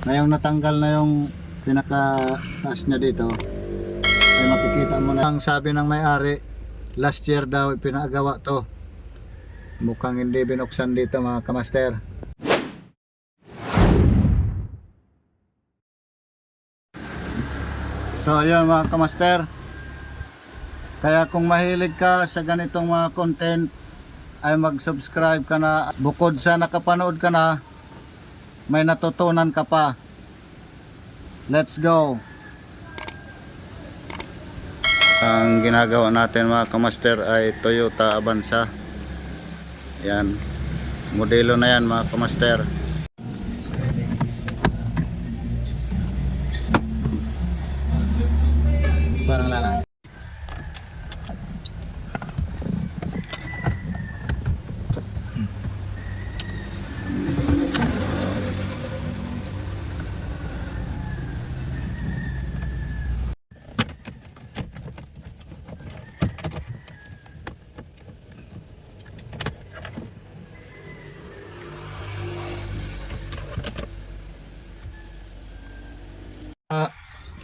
Ngayong natanggal na yung pinaka-taas niya dito, ay makikita mo na ang sabi ng may-ari, last year daw pinagawa to. Mukhang hindi binuksan dito mga kamaster. So yun mga kamaster, kaya kung mahilig ka sa ganitong mga content ay mag-subscribe ka na. Bukod sa nakapanood ka na, may natutunan ka pa. Let's go. Ang ginagawa natin mga kamaster ay Toyota Avanza. Yan, modelo na yan mga kamaster. Parang lalaki.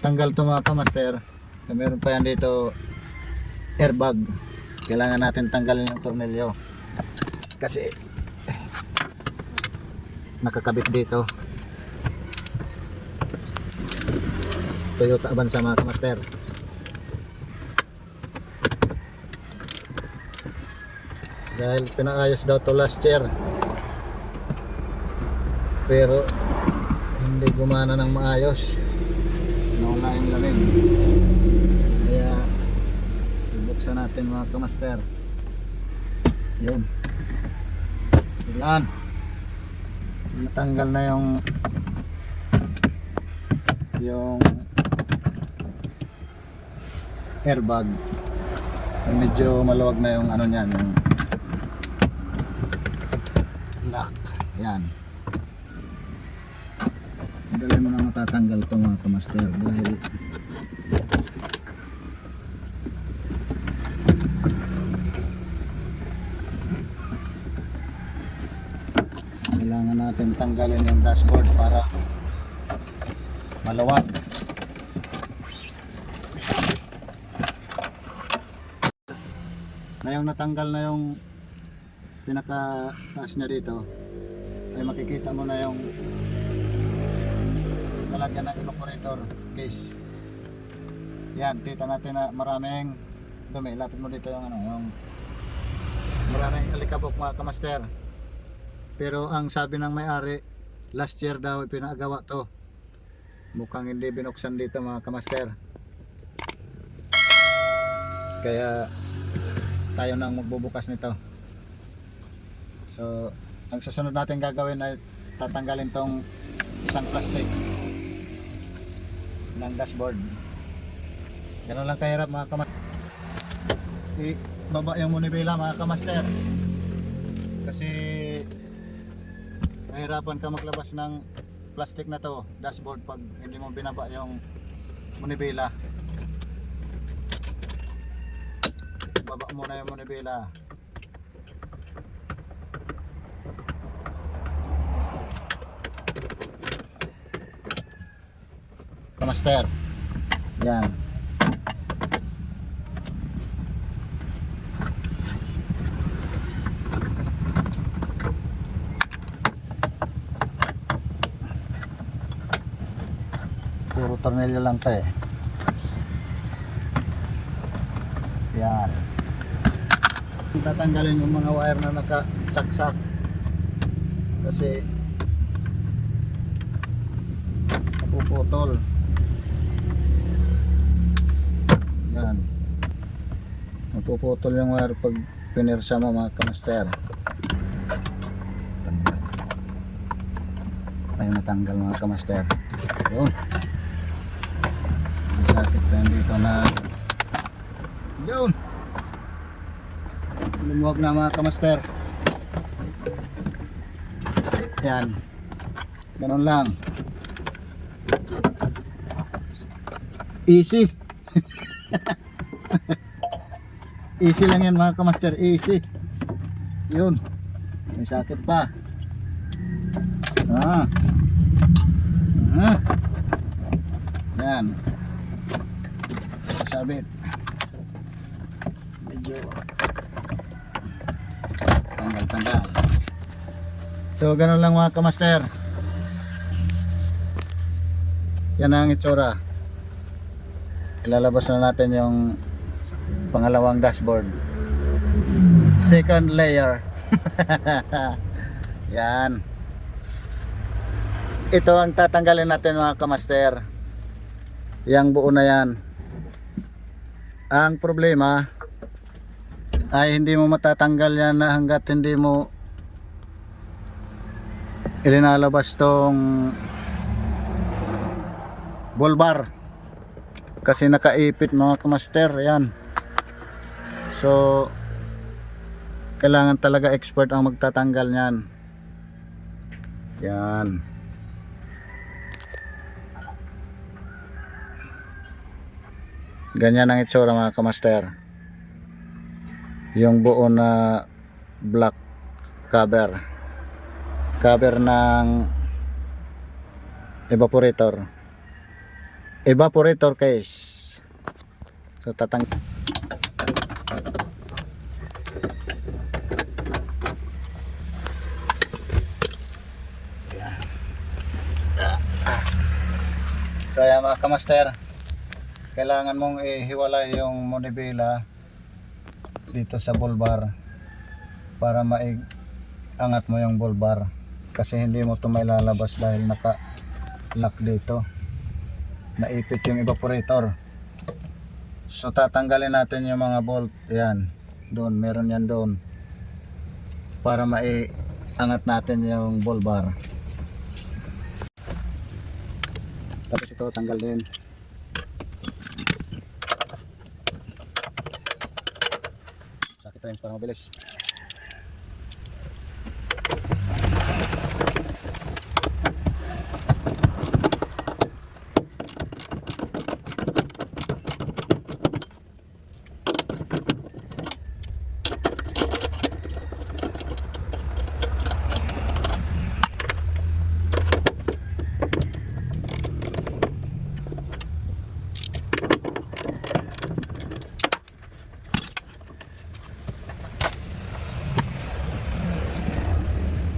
Tanggal to mga kamaster. Meron pa yan dito airbag. Kailangan natin tanggalin yung tornilyo kasi nakakabit dito. Toyota Avanza mga kamaster. Dahil pinaayos daw to last year, pero hindi gumana ng maayos. Nawala yung lamig. Kaya bubuksan natin mga kamaster. Yun. Yan. Natanggal na yung airbag. Medyo maluwag na yung ano niyan, yung lock. Yan. Madali mo na matatanggal ito mga kamaster dahil kailangan natin tanggalin yung dashboard para maluwag. Ngayong natanggal na yung pinaka taas niya dito, ay makikita mo na yung lalagyan ng evaporator case. Yan, kita natin na maraming dumi. Lapit mo dito yung maraming alikabok mga kamaster. Pero ang sabi ng may-ari, last year daw pinagawa to. Mukhang hindi binuksan dito mga kamaster. Kaya tayo nang magbubukas nito. So ang susunod natin gagawin ay tatanggalin tong isang plastic ng dashboard. Ganun lang kahirap mga kamaster. Ibaba yung munibela mga kamaster, kasi nahirapan ka maglabas ng plastic na to dashboard pag hindi mo binaba yung munibela. Baba muna yung munibela. Kamaster. Yan. Puro tornilyo lang to eh. Yan. Tatanggalin yung mga wire na nakasaksak kasi napuputol. Yan. Napuputol yung wire pag pinirsa mo mga kamaster. Ay matanggal mga kamaster. Yun. Sakit pa yun dito na. Yun. Lumuwag na mga kamaster. Yan. Ganun lang. Easy. Easy lang yan mga kamaster. Easy. Yun. May sakit pa. kabit. Medyo tanggal. So ganun lang mga kamaster. Yan ang itsura. Ilalabas na natin yung pangalawang dashboard. Second layer. Yan. Ito ang tatanggalin natin mga kamaster. Yang buo na yan. Ang problema ay hindi mo matatanggal yan na hanggat hindi mo ilinalabas tong ball bar. Kasi nakaipit mga kamaster. Yan. So kailangan talaga expert ang magtatanggal niyan. Yan. Ganyan ang itsura mga kamaster. Yung buo na black cover ng evaporator case. So So ayan mga kamaster, kailangan mong ihiwalay yung manibela dito sa ball bar para maiangat mo yung ball bar, kasi hindi mo ito mailalabas dahil naka lock dito, naipit yung evaporator. So tatanggalin natin yung mga bolt. Yan, doon, meron yan doon, para maiangat natin yung ball bar. Tapos ito tanggal din. Sakit rin para mabilis.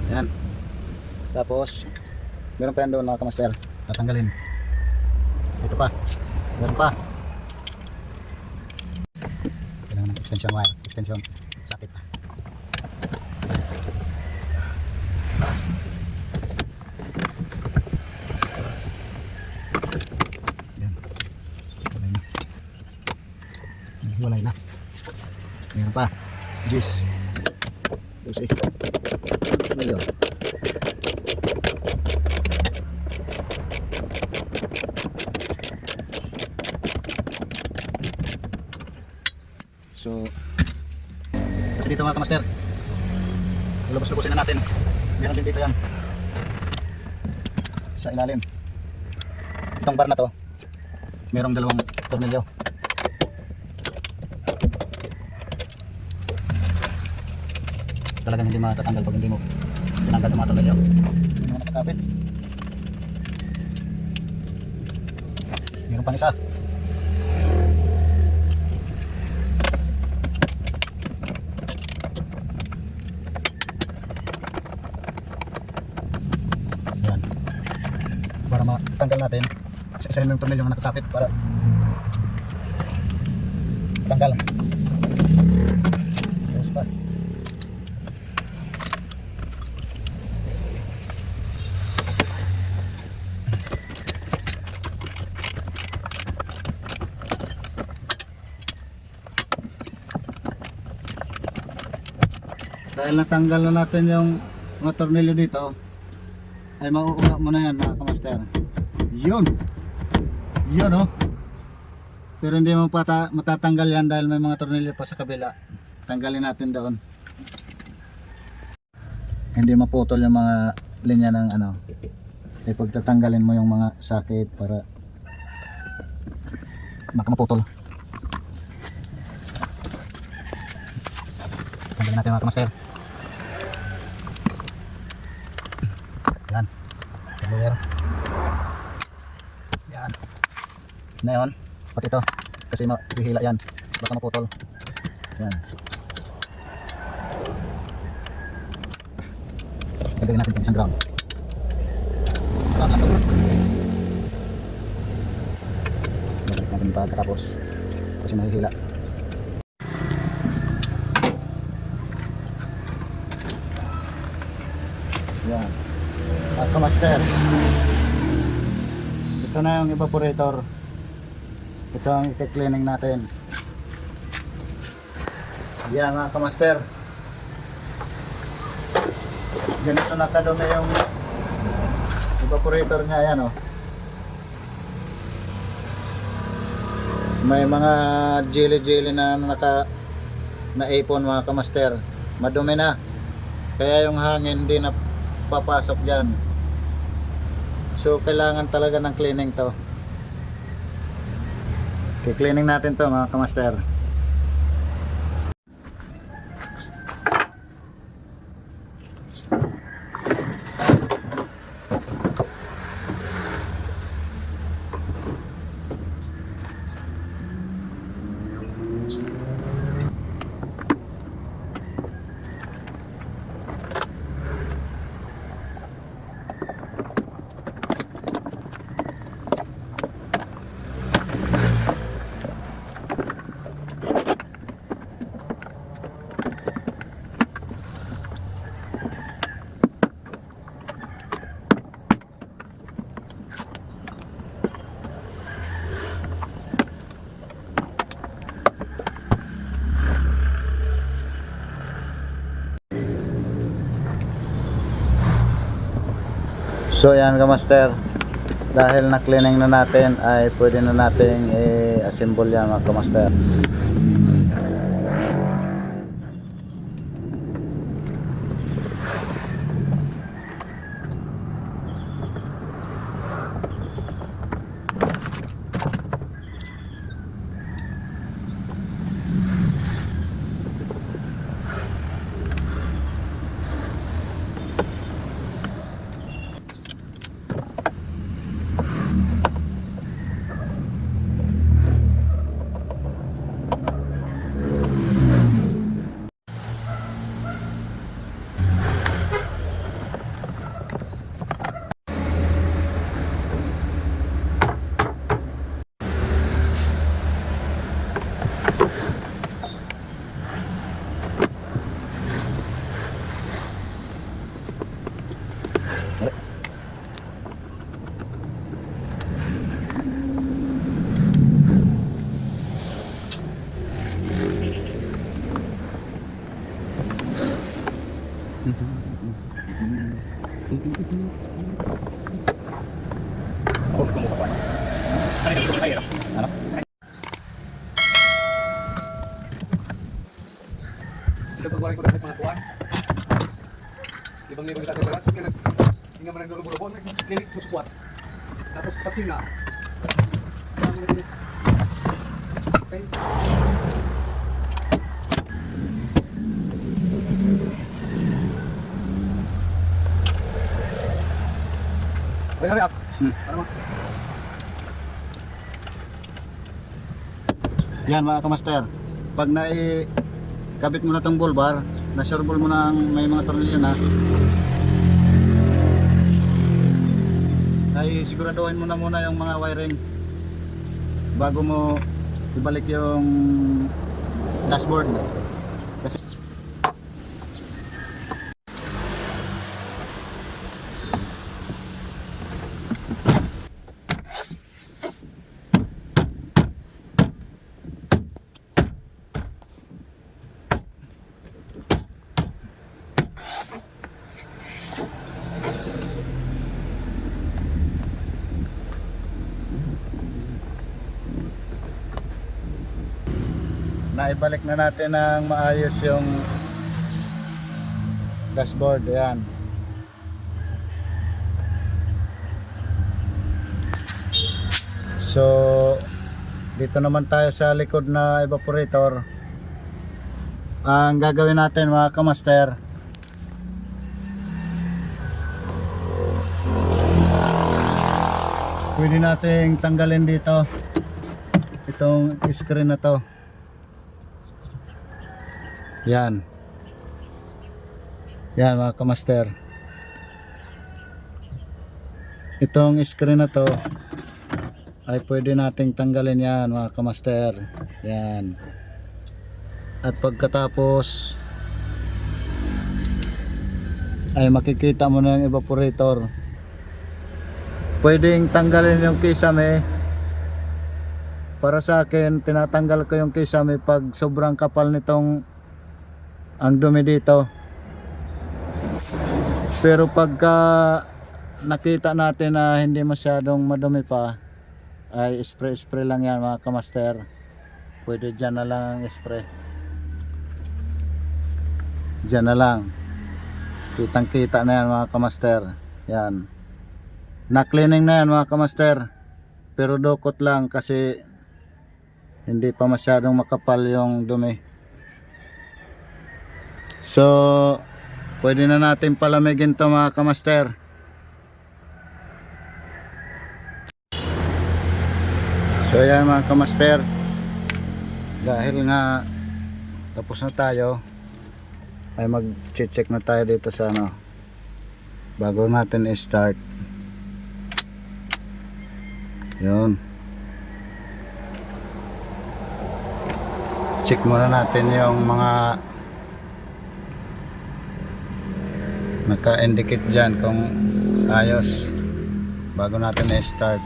Yan. Tapos meron pa yan doon mga kamaster, tatanggalin. Ito pa, meron pa. Kailangan ng extension wire, extension socket. Yan. Hiwalay na. Meron pa. Jeez. Busi. Ano yun? So dito mga kamaster, lubos-lubusin na natin. Meron din dito yan sa ilalim. Itong bar na to merong dalawang tornilyo. Talagang hindi matatanggal pag hindi mo tinanggal yung mga tornilyo. Hindi mo nakakapit. Meron pang isa. Yan. Para matanggal natin, isa-isahin mo yung tornilyo na nakakapit para tanggal. Tapos pa. Dahil natanggal na natin yung mga tornilyo dito, ay mauuna mo na yan mga kamaster. Yun oh. Pero hindi mo matatanggal yan dahil may mga tornilyo pa sa kabila. Tanggalin natin doon. Hindi maputol yung mga linya ng ano. Ay pagtatanggalin mo yung mga socket para baka maputol. Tanggalin natin mga kamaster. Yan. Yan. Na yun. Pati ito. kasi mahihila yan, baka maputol. Yan, lagyan natin itong 1 gram. Balik natin pagkatapos kasi mahihila. Yan, at master, ito na yung evaporator. Ito ang i-cleaning natin. Yan mga kamaster, ganito nakadumi yung evaporator nya. Yan, oh. May mga jelly na naipon mga kamaster, madumi na, kaya yung hangin hindi na papasok dyan. So kailangan talaga ng cleaning to. I-cleaning natin to mga kamaster. So yan kamaster, dahil na cleaning na natin ay pwede na nating i-assemble yan mga kamaster. Ito pagwari ko dapat mga tuwan. Libang-libang kita sa kaya hindi naman nagduruburo-buro, clinic sa squat. Tapos patsinga. Okay. Hurry up. Para mo. Yan mga kamaster, pag kabit mo na tong ball bar, na-sureball mo na may mga tornilyo na, ay siguraduhin mo na muna yung mga wiring bago mo ibalik yung dashboard. Kasi naibalik na natin ng maayos yung dashboard. Ayan. So dito naman tayo sa likod na evaporator. Ang gagawin natin mga kamaster, pwede nating tanggalin dito itong screen na to. Yan. Yan mga kamaster. Itong screen na to ay pwede nating tanggalin yan mga kamaster. Yan. At pagkatapos ay makikita mo na yung evaporator. Pwedeng tanggalin yung kisame. Para sa akin, tinatanggal ko yung kisame pag sobrang kapal nitong ang dumi dito. Pero pagka nakita natin na hindi masyadong madumi pa, ay spray lang yan mga kamaster. Pwede dyan na lang ang spray. Dyan na lang. Kitang kita na yan mga kamaster. Yan. Na-cleaning na yan mga kamaster. Pero dokot lang kasi hindi pa masyadong makapal yung dumi. So pwede na natin palamigin to mga kamaster. So yan mga kamaster, dahil nga tapos na tayo, ay mag-check na tayo dito sa ano bago natin i-start. Yun, check muna natin yung mga naka-indicate dyan kung ayos bago natin i-start.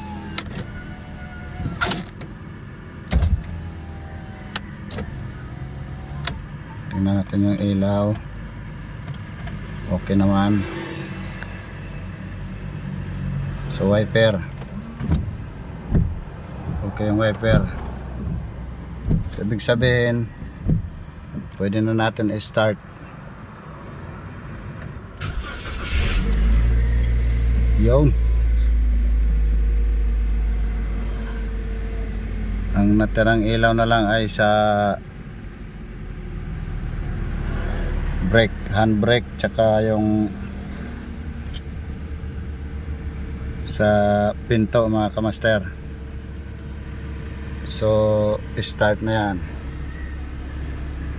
Tingnan natin yung ilaw. Okay naman. So wiper, okay yung wiper. So ibig sabihin pwede na natin i-start. Yun. Ang natirang ilaw na lang ay sa brake, handbrake, tsaka yung sa pinto mga kamaster. So start na yan.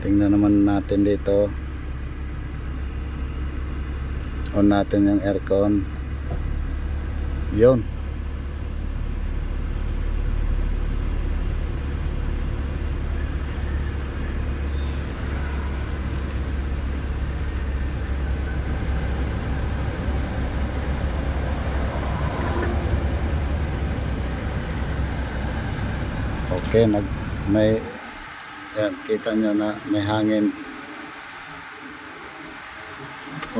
Tingnan naman natin dito. On natin yung aircon. Yun. Okay, may yan, kita nyo na may hangin.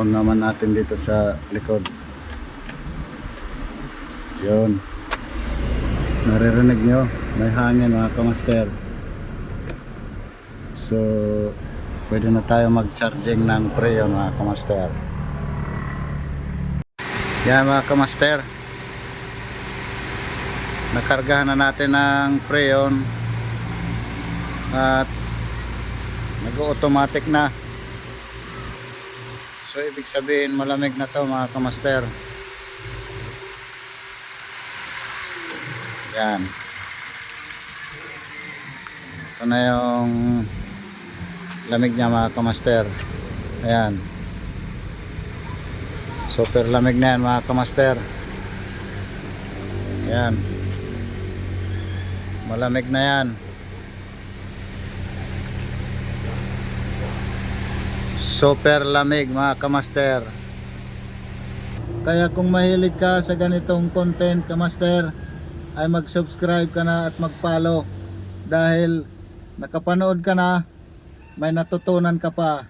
On naman natin dito sa likod. Yun, naririnig nyo, may hangin mga kamaster. So pwede na tayo mag-charging ng preyon mga kamaster. Yan mga kamaster, nakargahan na natin ng preyon at nag-automatic na. So ibig sabihin malamig na to mga kamaster. Yan, ito na yung lamig niya mga kamaster. Ayan, super lamig na yan mga kamaster. Ayan, malamig na yan. Super lamig mga kamaster. Kaya kung mahilig ka sa ganitong content kamaster, ay mag-subscribe ka na at mag-follow, dahil nakapanood ka na, may natutunan ka pa.